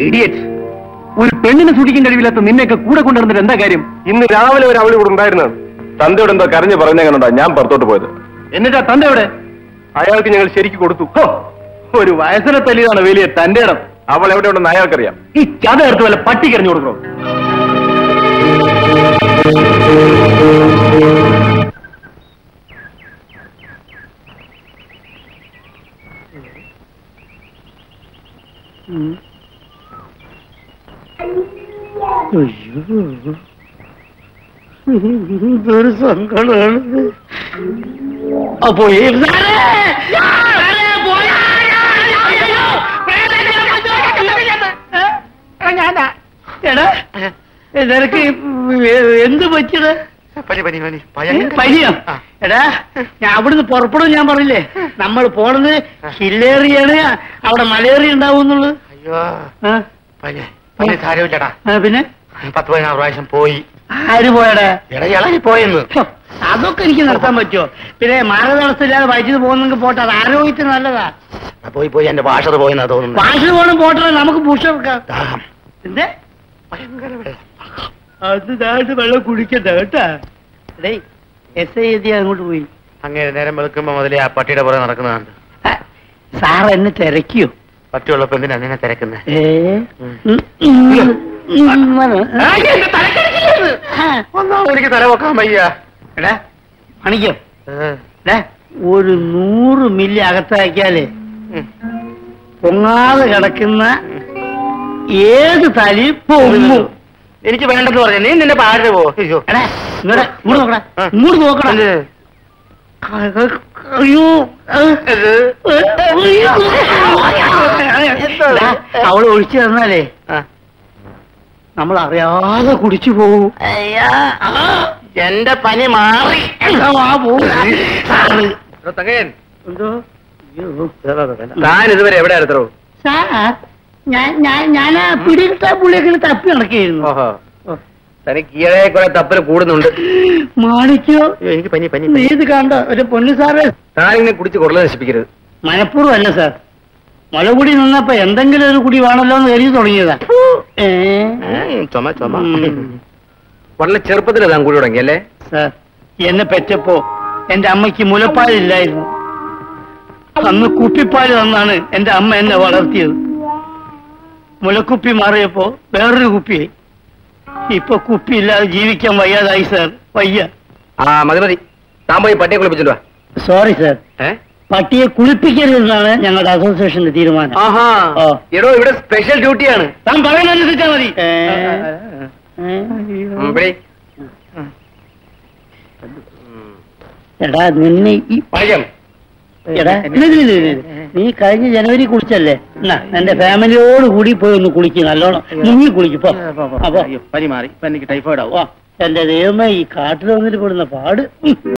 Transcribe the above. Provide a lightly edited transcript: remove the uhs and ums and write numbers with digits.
Idiot. ഒരു പെണ്ണിനെ സൂക്ഷിക്കാൻ കഴിവില്ലാത്ത നിന്നെയൊക്കെ കൂടെ കൊണ്ടുവന്നിട്ട് എന്താ കാര്യം? ഇന്ന് രാവിലെ ഒരു അവളി കൂടെ ഉണ്ടായിരുന്നാണ്. തന്തയോട് എന്തോ കരഞ്ഞു പറഞ്ഞെങ്ങനെയുണ്ടാ ഞാൻ പുറത്തോട്ട് പോയത്. എന്നിട്ടാ തന്റെ എവിടെ? അയാൾക്ക് ഞങ്ങൾ ശരിക്ക് കൊടുത്തു. ഒരു വയസ്സിനെ തല്ലിയതാണ് വലിയ തന്റെ ഇടം. അവൾ എവിടെ ഉണ്ടെന്ന് അയാൾക്കറിയാം. ഈ ചത എടുത്ത് വല്ല പട്ടിക്കറിഞ്ഞു കൊടുക്കണോ? ഒരു സങ്കടമാണ്. അപ്പോ നിനക്ക് എന്ത് പറ്റിയത്? പനിയോ? എടാ ഞാൻ അവിടുന്ന് പുറപ്പെടും. ഞാൻ പറഞ്ഞില്ലേ നമ്മൾ പോണത് ഹില്ലേറിയാണ്. അവിടെ മലേറിയ ഉണ്ടാവുന്നുള്ളത്. സാരമില്ലടാ. പിന്നെ 10-15 പ്രാവശ്യം പോയി. ആര് പോയടാ? ഇളകി പോയെന്ന്. അതൊക്കെ എനിക്ക് നടത്താൻ പറ്റുമോ? പിന്നെ മാർഗതടസ്സമില്ലാതെ വൈദ്യുതി പോകുന്നെങ്കിൽ പോട്ടെ, അത് ആരോഗ്യത്തിന് നല്ലതാ. പോയി പോയി എന്റെ ഭാഷ പോയെന്നാ തോന്നുന്നു. ഭാഷ പോകണം പോട്ടെ, നമുക്ക് പുഷ് വെക്കാം. എന്തേ അത് നാട്ട് വെള്ളം കുടിക്കണ്ട കേട്ടാ. SI എത്തി അങ്ങോട്ട് പോയി. അങ്ങനെ നേരം വെളുക്കുമ്പോ മുതലേ ആ പട്ടിയുടെ പുറകെ നടക്കുന്നതാണ്. സാർ എന്നെ തിരക്കിയോ? പട്ടിയുള്ളപ്പോ എന്തിനാ നിന്നെ തിരക്കുന്നേ? എനിക്ക് തല വെക്കാൻ വയ്യ. എടാ മണിക്കോ, ഒരു 100 മില്ലി അകത്താക്കിയാലേ പൊങ്ങാതെ കിടക്കുന്ന ഏത് തലി പൊങ്ങു. എനിക്ക് വേണ്ടെന്ന് പറഞ്ഞു. നീ നിന്റെ പാടിന് പോ. ഇങ്ങോട്ട് നോക്കണ. അയ്യോ അവള് ഒഴിച്ചു തന്നാലേ നമ്മൾ അറിയാതെ കുടിച്ചു പോവും. എന്റെ പനി മാറി. താൻ ഇതുവരെ എവിടെ എടുത്തോ? സാർ ഞാൻ പിടികിട്ട പുള്ളിയൊക്കെ തപ്പി നടക്കുകയായിരുന്നു. തനിക്ക് ഈയിടെ കുറെ തപ്പല് കൂടുന്നുണ്ട്. മാണിക്കോ, എനിക്ക് പനി പനി. നീ ഇത് കണ്ടോ? ഒരു പൊന്നു സാറേ, താനിങ്ങനെ കുടിച്ച് കുറല നശിപ്പിക്കരുത്. മനഃപൂർവ്വം അല്ല സാർ. മുലകുടി നിന്നപ്പോ എന്തെങ്കിലും ഒരു കുടി വേണമല്ലോ എന്ന് കരുതി തുടങ്ങിയതാ. ചുമ ചുമ. വളരെ ചെറുപ്പത്തിൽ താൻ കൂടി തുടങ്ങിയല്ലേ? സാർ എന്നെ പെറ്റപ്പോ എന്റെ അമ്മയ്ക്ക് മുലപ്പാലില്ലായിരുന്നു. അന്ന് കുപ്പിപ്പാല് തന്നാണ് എന്റെ അമ്മ എന്നെ വളർത്തിയത്. മുലക്കുപ്പി മാറിയപ്പോ വേറൊരു കുപ്പിയായി. ഇപ്പൊ കുപ്പിയില്ലാതെ ജീവിക്കാൻ വയ്യാതായി സാർ. വയ്യ. മതി മതി. താൻ പോയി പട്ടിയെ കുളിപ്പിച്ചിട്ട് വാ. സോറി സാർ, പട്ടിയെ കുളിപ്പിക്കരുതെന്നാണ് ഞങ്ങളുടെ അസോസിയേഷന്റെ തീരുമാനം. എടോ ഇവിടെ സ്പെഷ്യൽ ഡ്യൂട്ടിയാണ്. താൻ പറയുന്നതനുസരിച്ചാ മതി. എടാ നിന്നെ ഈ എടാ നീ കഴിഞ്ഞ ജനുവരി കുളിച്ചല്ലേ? എന്നാ എന്റെ ഫാമിലിയോട് കൂടി പോയി ഒന്ന് കുളിക്കും, നല്ലോണം മുങ്ങി കുളിക്കും. അപ്പൊ പനി മാറി. ഇപ്പൊ എനിക്ക് ടൈഫോയിഡ് ആവും. എന്റെ ദൈവമേ, ഈ കാട്ടിൽ വന്നിട്ട് പെടുന്ന പാട്.